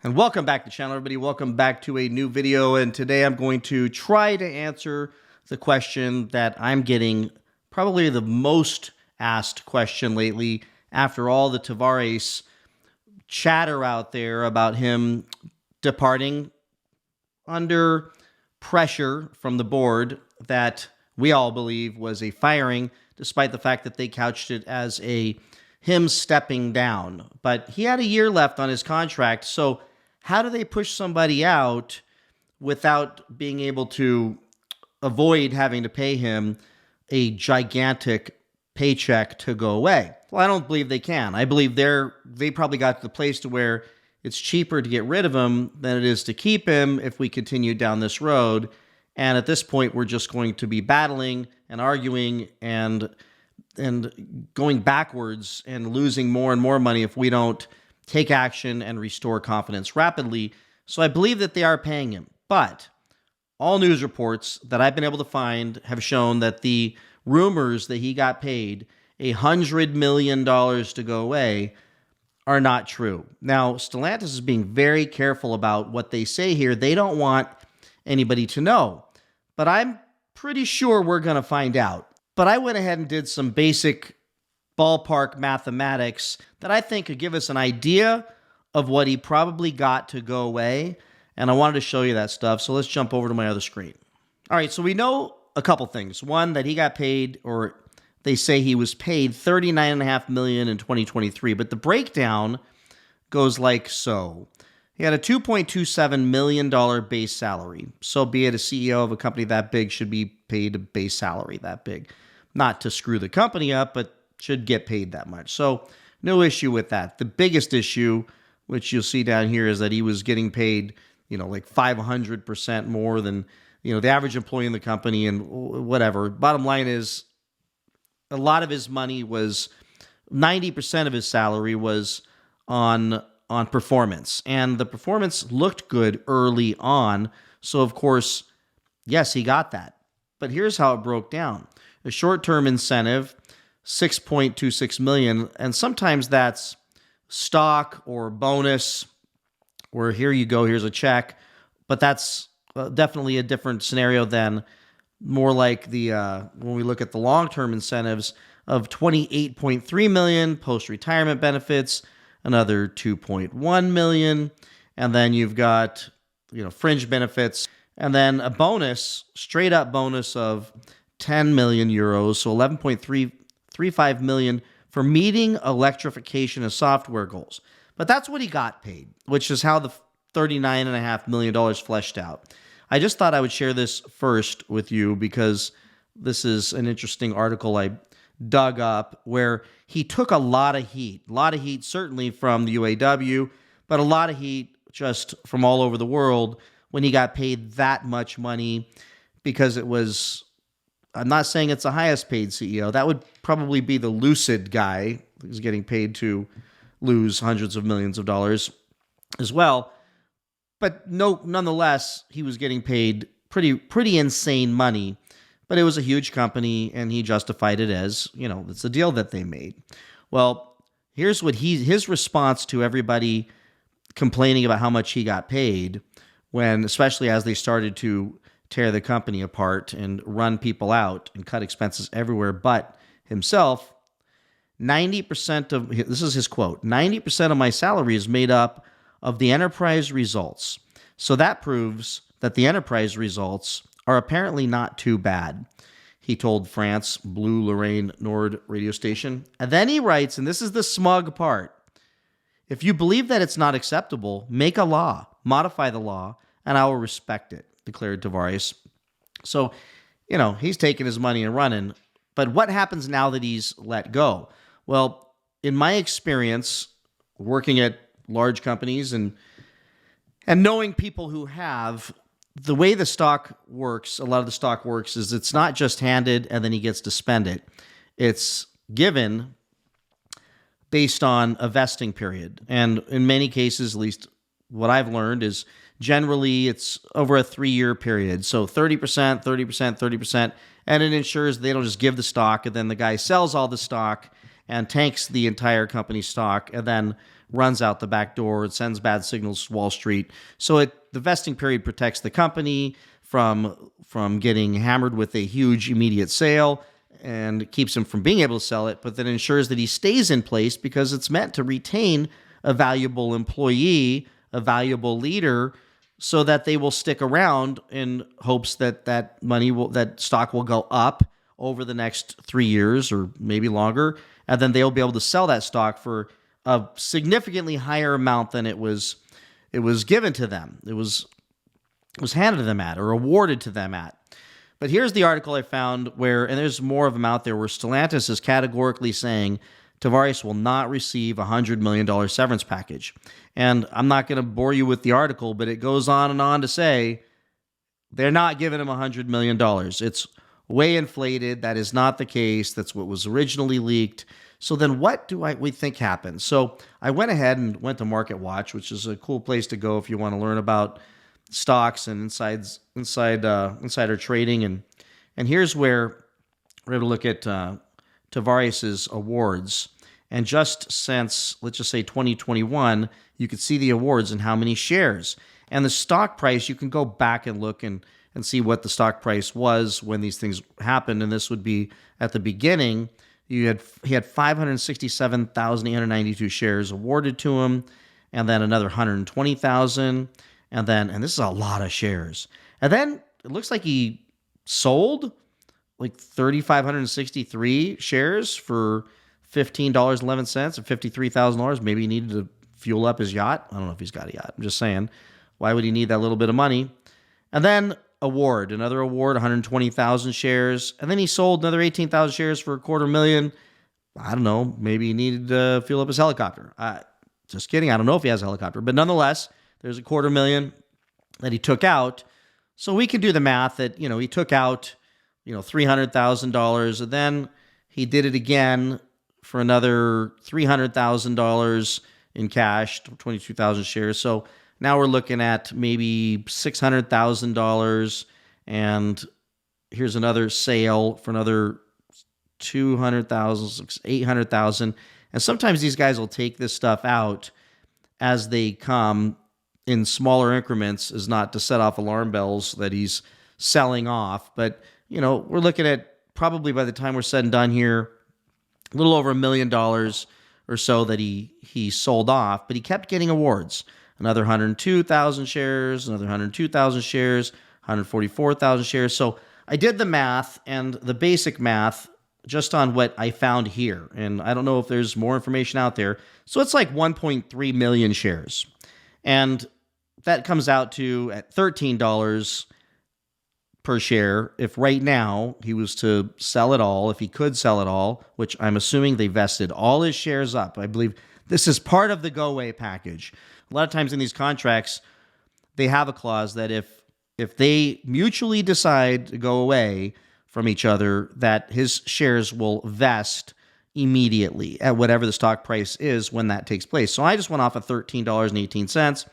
And welcome back to the channel, everybody. Welcome back to a new video. And today I'm going to try to answer the question that I'm getting probably the most asked question lately after all the Tavares chatter out there about him departing under pressure from the board that we all believe was a firing, despite the fact that they couched it as him stepping down. But he had a year left on his contract, so how do they push somebody out without being able to avoid having to pay him a gigantic paycheck to go away? Well, I don't believe they can. I believe they probably got to the place to where it's cheaper to get rid of him than it is to keep him if we continue down this road. And at this point, we're just going to be battling and arguing and going backwards and losing more and more money if we don't take action and restore confidence rapidly. So I believe that they are paying him. But all news reports that I've been able to find have shown that the rumors that he got paid $100 million to go away are not true. Now, Stellantis is being very careful about what they say here. They don't want anybody to know. But I'm pretty sure we're going to find out. But I went ahead and did some basic ballpark mathematics that I think could give us an idea of what he probably got to go away. And I wanted to show you that stuff. So let's jump over to my other screen. All right, so we know a couple things. One, that he got paid, or they say he was paid $39.5 million in 2023. But the breakdown goes like so. He had a $2.27 million base salary. So be it, a CEO of a company that big should be paid a base salary that big. Not to screw the company up, but should get paid that much. So no issue with that. The biggest issue, which you'll see down here, is that he was getting paid, like 500% more than, the average employee in the company and whatever. Bottom line is, a lot of his money was, 90% of his salary was on performance. And the performance looked good early on. So of course, yes, he got that. But here's how it broke down. A short-term incentive, $6.26 million, and sometimes that's stock or bonus, or here you go, here's a check, but that's definitely a different scenario than more like the when we look at the long-term incentives of $28.3 million, post-retirement benefits, another $2.1 million, and then you've got fringe benefits, and then a bonus, straight up bonus of 10 million euros, so 11.35 million for meeting electrification and software goals. But that's what he got paid, which is how the $39.5 million fleshed out. I just thought I would share this first with you because this is an interesting article I dug up where he took a lot of heat certainly from the UAW, but a lot of heat just from all over the world when he got paid that much money, because it was, I'm not saying it's the highest paid CEO. That would probably be the Lucid guy who's getting paid to lose hundreds of millions of dollars as well. But nonetheless, he was getting paid pretty insane money. But it was a huge company, and he justified it as, it's the deal that they made. Well, here's what his response to everybody complaining about how much he got paid, when, especially as they started to tear the company apart and run people out and cut expenses everywhere but himself. 90% of, this is his quote, 90% of my salary is made up of the enterprise results. So that proves that the enterprise results are apparently not too bad, he told France Bleu Lorraine Nord radio station. And then he writes, and this is the smug part, if you believe that it's not acceptable, make a law, modify the law, and I will respect it, declared Tavares. So, he's taking his money and running. But what happens now that he's let go? Well, in my experience, working at large companies and knowing people who have, the way the stock works, a lot of the stock works, is it's not just handed and then he gets to spend it. It's given based on a vesting period. And in many cases, at least what I've learned, is generally it's over a 3-year period. So 30%, 30%, 30%. And it ensures they don't just give the stock and then the guy sells all the stock and tanks the entire company stock and then runs out the back door. It sends bad signals to Wall Street. So the vesting period protects the company from getting hammered with a huge immediate sale and keeps him from being able to sell it, but then ensures that he stays in place because it's meant to retain a valuable employee, a valuable leader, so that they will stick around in hopes that that stock will go up over the next 3 years or maybe longer, and then they'll be able to sell that stock for a significantly higher amount than it was given to them. It was handed to them at or awarded to them at. But here's the article I found and there's more of them out there, where Stellantis is categorically saying Tavares will not receive a $100 million severance package. And I'm not going to bore you with the article, but it goes on and on to say they're not giving him $100 million. It's way inflated. That is not the case. That's what was originally leaked. So then what do we think happened? So I went ahead and went to Market Watch, which is a cool place to go if you want to learn about stocks and insider trading. And here's where we're going to look at Tavares' awards. And just since, let's just say 2021, you could see the awards and how many shares. And the stock price, you can go back and look and see what the stock price was when these things happened. And this would be at the beginning. He had 567,892 shares awarded to him, and then another 120,000, and this is a lot of shares. And then it looks like he sold like 3,563 shares for $15.11 and $53,000. Maybe he needed to fuel up his yacht. I don't know if he's got a yacht. I'm just saying, why would he need that little bit of money? And then another award, 120,000 shares. And then he sold another 18,000 shares for $250,000. I don't know. Maybe he needed to fuel up his helicopter. Just kidding. I don't know if he has a helicopter. But nonetheless, there's $250,000 that he took out. So we can do the math that, he took out, $300,000. And then he did it again for another $300,000 in cash, 22,000 shares. So now we're looking at maybe $600,000, and here's another sale for another $200,000, $800,000. And sometimes these guys will take this stuff out as they come in smaller increments, as not to set off alarm bells that he's selling off. But, we're looking at probably, by the time we're said and done here, a little over $1 million or so that he sold off, but he kept getting awards. Another 102,000 shares, another 102,000 shares, 144,000 shares. So I did the math, and the basic math just on what I found here. And I don't know if there's more information out there. So it's like 1.3 million shares. And that comes out to at $13 per share. If right now he was to sell it all, if he could sell it all, which I'm assuming they vested all his shares up. I believe this is part of the go-away package. A lot of times in these contracts, they have a clause that if they mutually decide to go away from each other, that his shares will vest immediately at whatever the stock price is when that takes place. So I just went off at $13.18.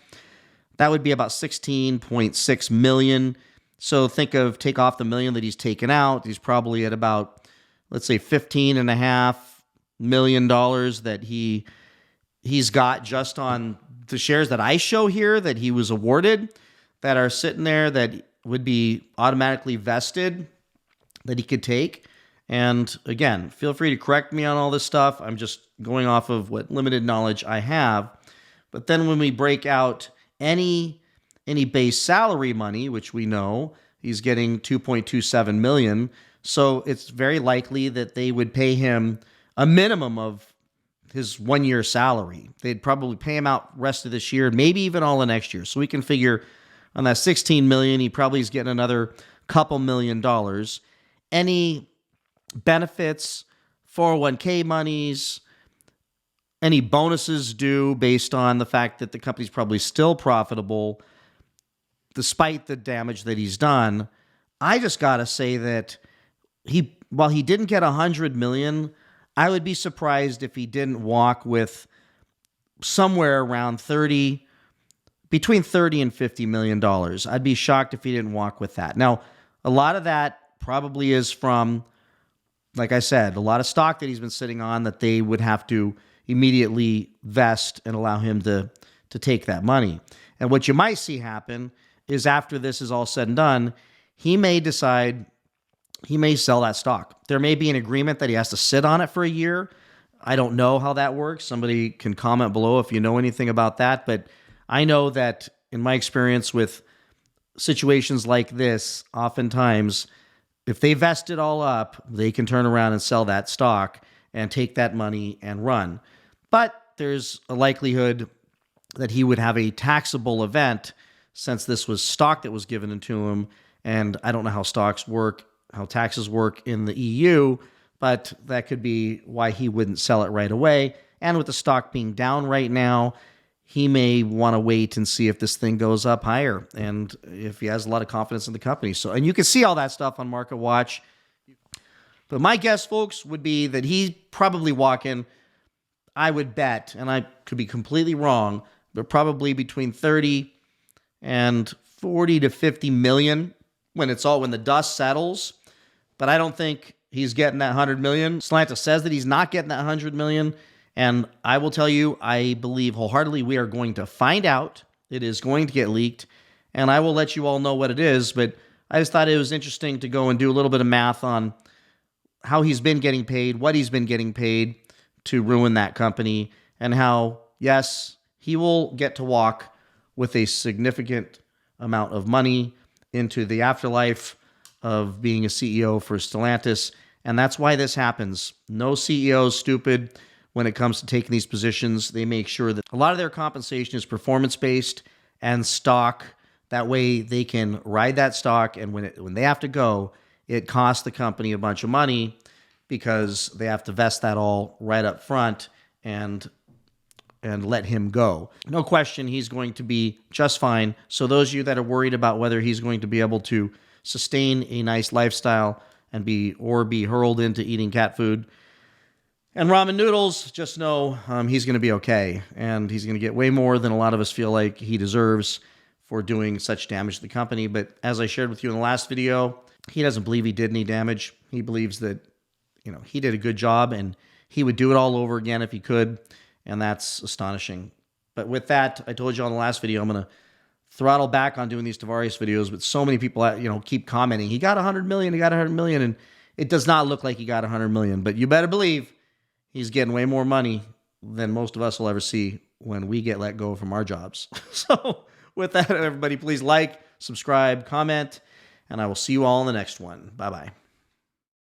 That would be about 16.6 million. So take off the million that he's taken out. He's probably at about, let's say, $15.5 million that he's got just on the shares that I show here that he was awarded, that are sitting there that would be automatically vested, that he could take. And again, feel free to correct me on all this stuff. I'm just going off of what limited knowledge I have. But then when we break out any base salary money, which we know he's getting $2.27 million, so it's very likely that they would pay him a minimum of his 1 year salary. They'd probably pay him out rest of this year, maybe even all of next year. So we can figure on that $16 million, he probably is getting another couple $1 million. Any benefits, 401k monies, any bonuses due based on the fact that the company's probably still profitable despite the damage that he's done. I just got to say that while he didn't get $100 million, I would be surprised if he didn't walk with somewhere around between $30 and $50 million. I'd be shocked if he didn't walk with that. Now, a lot of that probably is from like I said, a lot of stock that he's been sitting on that they would have to immediately vest and allow him to take that money. And what you might see happen is after this is all said and done, he may decide he may sell that stock. There may be an agreement that he has to sit on it for a year. I don't know how that works. Somebody can comment below if you know anything about that. But I know that in my experience with situations like this, oftentimes, if they vest it all up, they can turn around and sell that stock and take that money and run. But there's a likelihood that he would have a taxable event since this was stock that was given to him. And I don't know how stocks work, how taxes work in the EU, but that could be why he wouldn't sell it right away. And with the stock being down right now, he may want to wait and see if this thing goes up higher and if he has a lot of confidence in the company. So, and you can see all that stuff on Market Watch. But my guess, folks, would be that he's probably walking, I would bet, and I could be completely wrong, but probably between 30 and 40 to 50 million when the dust settles. But I don't think he's getting that 100 million. Stellantis says that he's not getting that 100 million. And I will tell you, I believe wholeheartedly we are going to find out. It is going to get leaked. And I will let you all know what it is. But I just thought it was interesting to go and do a little bit of math on how he's been getting paid, what he's been getting paid to ruin that company, and how, yes, he will get to walk with a significant amount of money into the afterlife of being a CEO for Stellantis. And that's why this happens. No CEO is stupid when it comes to taking these positions. They make sure that a lot of their compensation is performance-based and stock. That way they can ride that stock, and when they have to go, it costs the company a bunch of money because they have to vest that all right up front and let him go. No question, he's going to be just fine. So those of you that are worried about whether he's going to be able to sustain a nice lifestyle and be hurled into eating cat food and ramen noodles, just know he's going to be okay. And he's going to get way more than a lot of us feel like he deserves for doing such damage to the company. But as I shared with you in the last video, he doesn't believe he did any damage. He believes that, he did a good job and he would do it all over again if he could. And that's astonishing. But with that, I told you on the last video, I'm going to throttle back on doing these Tavares videos, but so many people, keep commenting, he got 100 million, he got 100 million. And it does not look like he got 100 million, but you better believe he's getting way more money than most of us will ever see when we get let go from our jobs. So with that, everybody, please like, subscribe, comment, and I will see you all in the next one. Bye-bye.